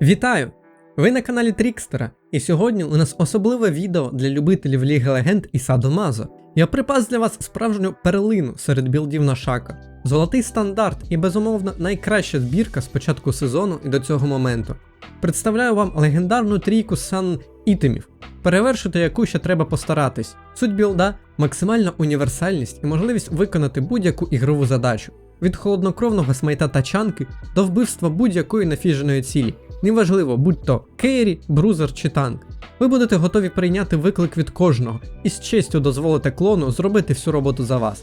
Вітаю! Ви на каналі Трікстера, і сьогодні у нас особливе відео для любителів Ліги Легенд і Садо-Мазо. Я припас для вас справжню перлину серед білдів на Шака. Золотий стандарт і, безумовно, найкраща збірка з початку сезону і до цього моменту. Представляю вам легендарну трійку сан-ітемів, перевершити яку ще треба постаратись. Суть білда – максимальна універсальність і можливість виконати будь-яку ігрову задачу. Від холоднокровного смайта тачанки до вбивства будь-якої нафіженої цілі. Неважливо, будь-то керрі, брузер чи танк. Ви будете готові прийняти виклик від кожного і з честю дозволите клону зробити всю роботу за вас.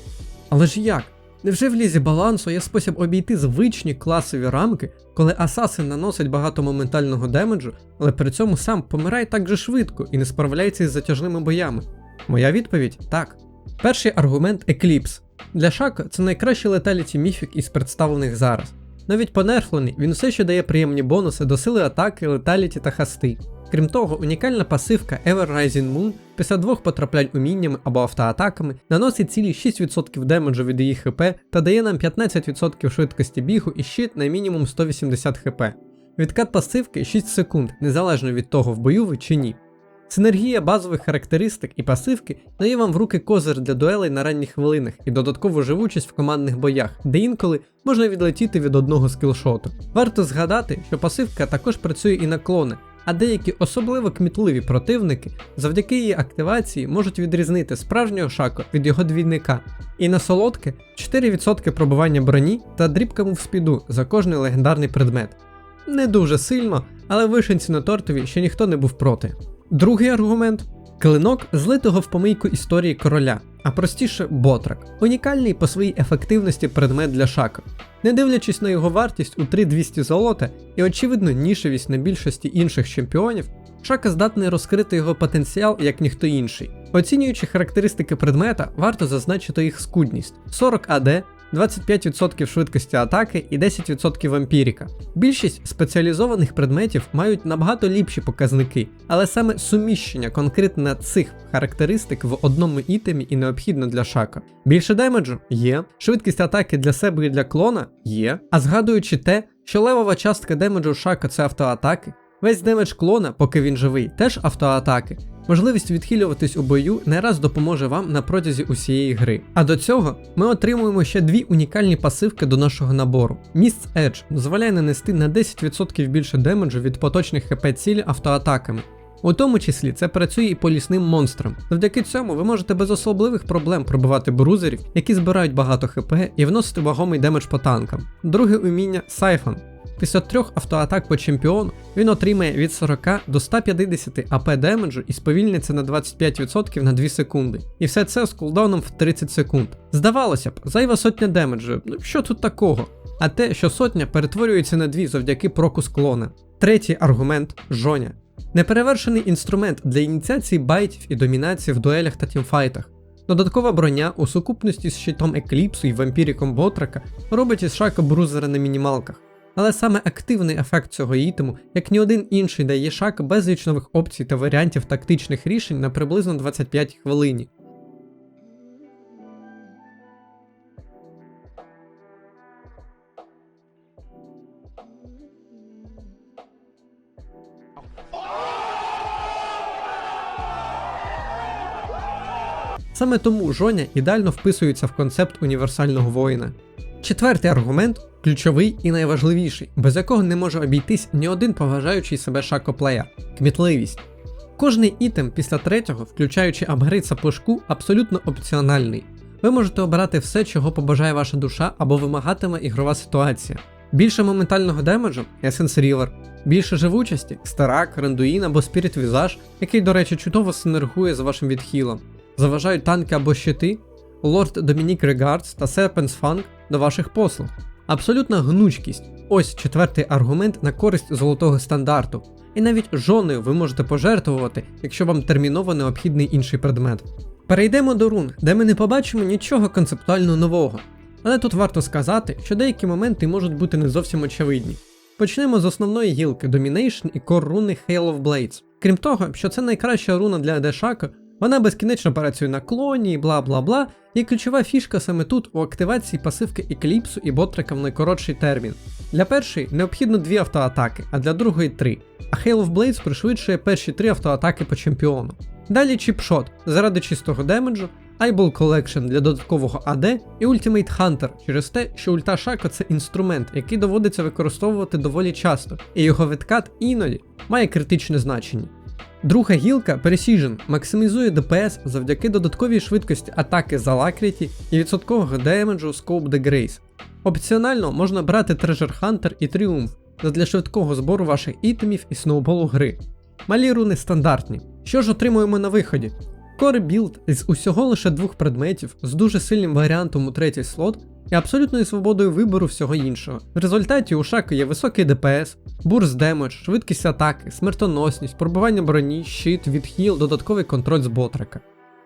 Але ж як? Невже в лізі балансу є спосіб обійти звичні класові рамки, коли асасин наносить багато моментального демеджу, але при цьому сам помирає так же швидко і не справляється із затяжними боями? Моя відповідь – так. Перший аргумент – Екліпс. Для Шака це найкращий леталіті міфік із представлених зараз. Навіть понерфлений, він все ще дає приємні бонуси до сили атаки, леталіті та хасти. Крім того, унікальна пасивка Ever Rising Moon після двох потраплянь уміннями або автоатаками наносить цілі 6% демеджу від її хп та дає нам 15% швидкості бігу і щит на мінімум 180 хп. Відкат пасивки 6 секунд, незалежно від того в бою ви чи ні. Синергія базових характеристик і пасивки дає вам в руки козир для дуелей на ранніх хвилинах і додаткову живучість в командних боях, де інколи можна відлетіти від одного скілшоту. Варто згадати, що пасивка також працює і на клони, а деякі особливо кмітливі противники завдяки її активації можуть відрізнити справжнього Шака від його двійника. І на солодке 4% пробивання броні та дрібка мувспіду за кожний легендарний предмет. Не дуже сильно, але вишенці на тортові ще ніхто не був проти. Другий аргумент – клинок злитого в помийку історії короля, а простіше Ботрак. Унікальний по своїй ефективності предмет для Шака. Не дивлячись на його вартість у 3200 золота і очевидно нішевість на більшості інших чемпіонів, Шака здатний розкрити його потенціал як ніхто інший. Оцінюючи характеристики предмета, варто зазначити їх скудність – 40 АД, 25% швидкості атаки і 10% емпіріка. Більшість спеціалізованих предметів мають набагато ліпші показники, але саме суміщення конкретно цих характеристик в одному ітемі і необхідно для Шака. Більше демеджу? Є. Швидкість атаки для себе і для клона? Є. А згадуючи те, що левова частка демеджу Шака – це автоатаки, весь демедж клона, поки він живий, теж автоатаки. Можливість відхилюватись у бою не раз допоможе вам на протязі усієї гри. А до цього ми отримуємо ще дві унікальні пасивки до нашого набору. Mist's Edge дозволяє нанести на 10% більше демеджу від поточних хп цілі автоатаками. У тому числі це працює і по лісним монстрам. Завдяки цьому ви можете без особливих проблем пробивати брузерів, які збирають багато хп, і вносити вагомий демедж по танкам. Друге уміння – Сайфон. Після 3 автоатак по чемпіону він отримає від 40 до 150 АП демеджу і сповільниться на 25% на 2 секунди. І все це з кулдауном в 30 секунд. Здавалося б, зайва сотня демеджу, що тут такого? А те, що сотня перетворюється на 2 завдяки проку з клона. Третій аргумент – Жоня. Неперевершений інструмент для ініціації байтів і домінації в дуелях та тімфайтах. Додаткова броня у сукупності з щитом Екліпсу і вампіріком Ботрака робить із Шака брузера на мінімалках. Але саме активний ефект цього ітему, як ні один інший, дає Шака безліч нових опцій та варіантів тактичних рішень на приблизно 25 хвилині. Саме тому Жоня ідеально вписується в концепт універсального воїна. Четвертий аргумент – ключовий і найважливіший, без якого не може обійтись ні один поважаючий себе шакоплеєр – кмітливість. Кожний ітем після третього, включаючи апгрейд сапожку, абсолютно опціональний. Ви можете обирати все, чого побажає ваша душа або вимагатиме ігрова ситуація. Більше моментального демеджу – Essence River, більше живучості – Старак, Рандуїн або Spirit Visage, який, до речі, чудово синергує з вашим відхилом. Заважають танки або щити – Lord Dominic Regards та Serpent's Fang до ваших послуг. Абсолютна гнучкість – ось четвертий аргумент на користь золотого стандарту. І навіть жоною ви можете пожертвувати, якщо вам терміново необхідний інший предмет. Перейдемо до рун, де ми не побачимо нічого концептуально нового. Але тут варто сказати, що деякі моменти можуть бути не зовсім очевидні. Почнемо з основної гілки Domination і Core руни Hail of Blades. Крім того, що це найкраща руна для AD Шака, Вона безкінечно працює на клоні і бла-бла-бла, і ключова фішка саме тут у активації пасивки Екліпсу і Ботрика в найкоротший термін. Для першої необхідно 2 автоатаки, а для другої 3, а Hail of Blades пришвидшує перші 3 автоатаки по чемпіону. Далі чіпшот заради чистого демеджу, Eyeball Collection для додаткового АД і Ultimate Hunter через те, що ульта Шако це інструмент, який доводиться використовувати доволі часто, і його відкат іноді має критичне значення. Друга гілка Precision максимізує ДПС завдяки додатковій швидкості атаки з Alacrity і відсоткового демеджу Scope the Grace. Опціонально можна брати Treasure Hunter і Triumph задля швидкого збору ваших ітемів і сноуболу гри. Малі руни стандартні. Що ж отримуємо на виході? Core білд з усього лише 2 предметів, з дуже сильним варіантом у 3-й слот і абсолютною свободою вибору всього іншого. В результаті у Шако є високий ДПС, бурст демедж, швидкість атаки, смертоносність, пробивання броні, щит, відхіл, додатковий контроль з Ботрика.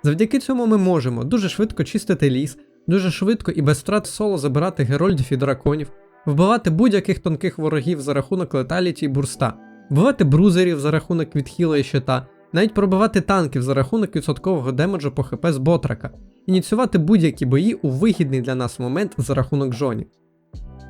Завдяки цьому ми можемо дуже швидко чистити ліс, дуже швидко і без втрат соло забирати герольдів і драконів, вбивати будь-яких тонких ворогів за рахунок леталіті і бурста, вбивати брузерів за рахунок відхіла і щита, навіть пробивати танків за рахунок відсоткового демеджу по хп з Ботрика, ініціювати будь-які бої у вигідний для нас момент за рахунок Джоні.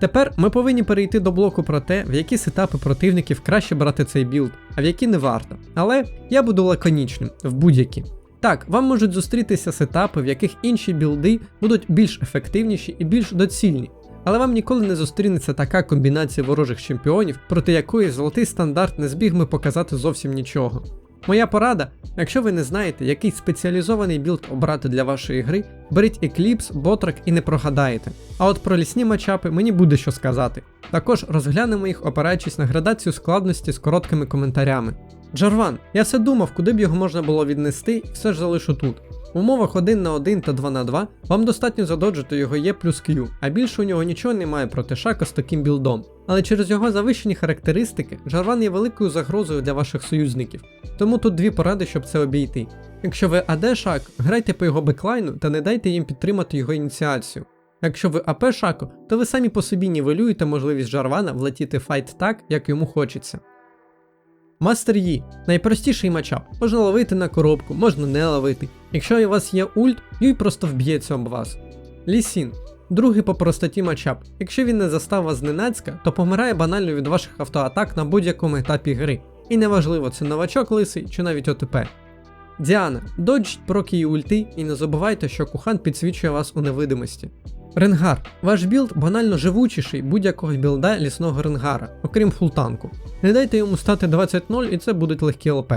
Тепер ми повинні перейти до блоку про те, в які сетапи противників краще брати цей білд, а в які не варто. Але я буду лаконічним, в будь-які. Так, вам можуть зустрітися сетапи, в яких інші білди будуть більш ефективніші і більш доцільні. Але вам ніколи не зустрінеться така комбінація ворожих чемпіонів, проти якої золотий стандарт не зміг би показати зовсім нічого. Моя порада, якщо ви не знаєте, який спеціалізований білд обрати для вашої гри, беріть Екліпс, Ботрик і не прогадаєте. А от про лісні матчапи мені буде що сказати. Також розглянемо їх, опираючись на градацію складності з короткими коментарями. Джарван, я все думав, куди б його можна було віднести, і все ж залишу тут. В умовах 1 на 1 та 2 на 2 вам достатньо задоджити його Е плюс Q, а більше у нього нічого немає проти Шако з таким білдом. Але через його завищені характеристики, Джарван є великою загрозою для ваших союзників. Тому тут 2 поради, щоб це обійти. Якщо ви АД Шако, грайте по його беклайну та не дайте їм підтримати його ініціацію. Якщо ви АП Шако, то ви самі по собі нівелюєте можливість Джарвана влетіти в файт так, як йому хочеться. Мастер Yi – найпростіший матчап. Можна ловити на коробку, можна не ловити. Якщо у вас є ульт, Юй просто вб'ється об вас. Лі Сін – другий по простоті матчап. Якщо він не застав вас зненацька, то помирає банально від ваших автоатак на будь-якому етапі гри. І неважливо, це новачок лисий чи навіть ОТП. Діана – доджіть проки її ульти і не забувайте, що Кухан підсвічує вас у невидимості. Ренгар. Ваш білд банально живучіший будь-якого білда лісного Ренгара, окрім фултанку. Не дайте йому стати 20-0 і це будуть легкі ЛП.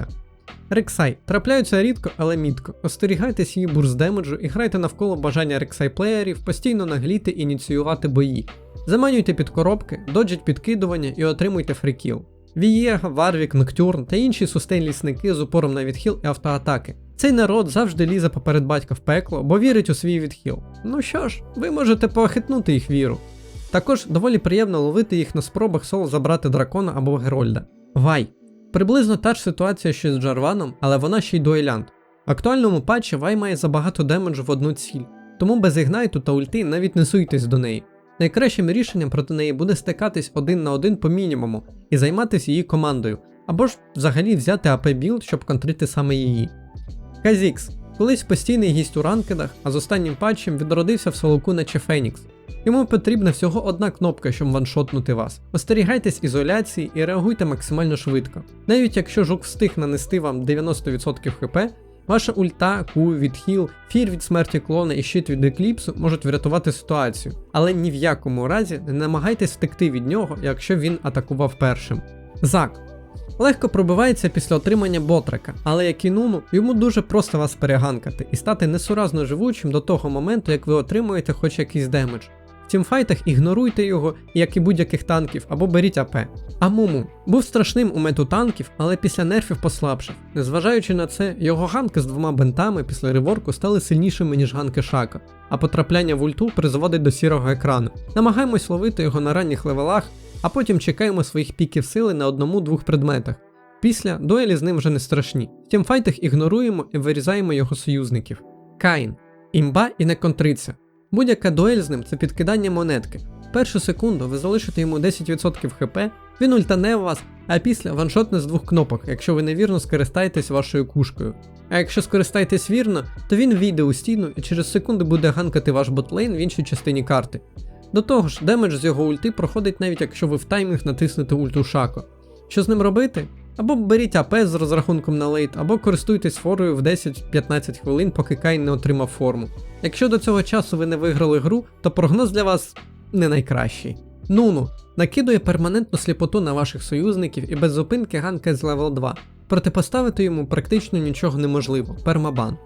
Рексай. Трапляються рідко, але мітко. Остерігайтесь її бурст демеджу і грайте навколо бажання рексай-плеєрів, постійно нагліти і ініціювати бої. Заманюйте під коробки, доджіть підкидування і отримуйте фрікіл. Вієга, Варвік, Ноктюрн та інші сустейн лісники з упором на відхил і автоатаки. Цей народ завжди лізе поперед батька в пекло, бо вірить у свій відхил. Ну що ж, ви можете похитнути їх віру. Також доволі приємно ловити їх на спробах соло забрати дракона або Герольда. Вай. Приблизно та ж ситуація, що з Джарваном, але вона ще й дуелянт. В актуальному патчі Вай має забагато демеджу в одну ціль, тому без ігнайту та ульти навіть не суйтесь до неї. Найкращим рішенням проти неї буде стикатись 1 на 1 по мінімуму і займатися її командою, або ж взагалі взяти АП білд, щоб контрити саме її. Казікс. Колись постійний гість у ранкедах, а з останнім патчем відродився в солоку наче Фенікс. Йому потрібна всього одна кнопка, щоб ваншотнути вас. Остерігайтесь ізоляції і реагуйте максимально швидко. Навіть якщо жук встиг нанести вам 90% хп, ваша ульта, Q, відхіл, фір від смерті клона і щит від екліпсу можуть врятувати ситуацію. Але ні в якому разі не намагайтесь втекти від нього, якщо він атакував першим. Зак. Легко пробивається після отримання Ботрика, але як і Нуну, йому дуже просто вас переганкати і стати несуразно живучим до того моменту, як ви отримуєте хоч якийсь демедж. В тімфайтах ігноруйте його, як і будь-яких танків, або беріть АП. Амуму був страшним у мету танків, але після нерфів послабшав. Незважаючи на це, його ганки з 2 бентами після реворку стали сильнішими, ніж ганки Шако, а потрапляння в ульту призводить до сірого екрану. Намагаємось ловити його на ранніх левелах, а потім чекаємо своїх піків сили на 1-2 предметах. Після дуелі з ним вже не страшні. В тімфайтах ігноруємо і вирізаємо його союзників. Каїн. Імба і не контриться. Будь-яка дуель з ним – це підкидання монетки. Першу секунду ви залишите йому 10% хп, він ультане у вас, а після ваншотне з 2 кнопок, якщо ви невірно скористаєтесь вашою кушкою. А якщо скористаєтесь вірно, то він війде у стіну і через секунду буде ганкати ваш ботлейн в іншій частині карти. До того ж, демедж з його ульти проходить навіть якщо ви в таймінг натиснете ульту Шако. Що з ним робити? Або беріть АП з розрахунком на лейт, або користуйтесь форою в 10-15 хвилин, поки Кайн не отримав форму. Якщо до цього часу ви не виграли гру, то прогноз для вас не найкращий. Нуну накидує перманентну сліпоту на ваших союзників і без зупинки ганкає з левел 2. Протипоставити йому практично нічого неможливо, пермабан.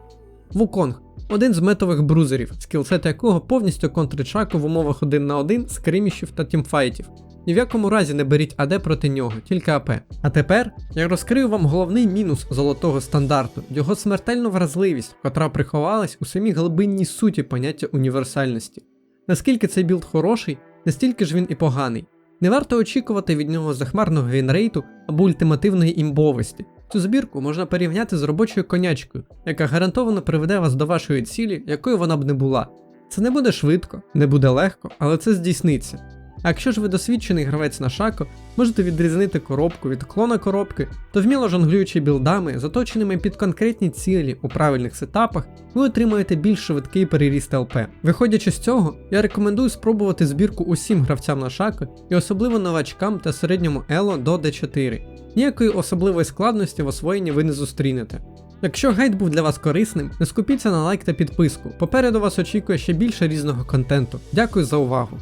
Вуконг – один з метових брузерів, скілсет якого повністю контрить Шаку в умовах 1 на 1, скримішів та тімфайтів. Ні в якому разі не беріть АД проти нього, тільки АП. А тепер я розкрию вам головний мінус золотого стандарту – його смертельну вразливість, котра приховалась у самій глибинній суті поняття універсальності. Наскільки цей білд хороший, настільки ж він і поганий. Не варто очікувати від нього захмарного вінрейту або ультимативної імбовості. Цю збірку можна порівняти з робочою конячкою, яка гарантовано приведе вас до вашої цілі, якою вона б не була. Це не буде швидко, не буде легко, але це здійсниться. А якщо ж ви досвідчений гравець на Шако, можете відрізнити коробку від клона коробки, то вміло жонглюючи білдами, заточеними під конкретні цілі у правильних сетапах, ви отримаєте більш швидкий переріст ЛП. Виходячи з цього, я рекомендую спробувати збірку усім гравцям на Шако і особливо новачкам та середньому Ело до D4. Ніякої особливої складності в освоєнні ви не зустрінете. Якщо гайд був для вас корисним, не скупіться на лайк та підписку, попереду вас очікує ще більше різного контенту. Дякую за увагу!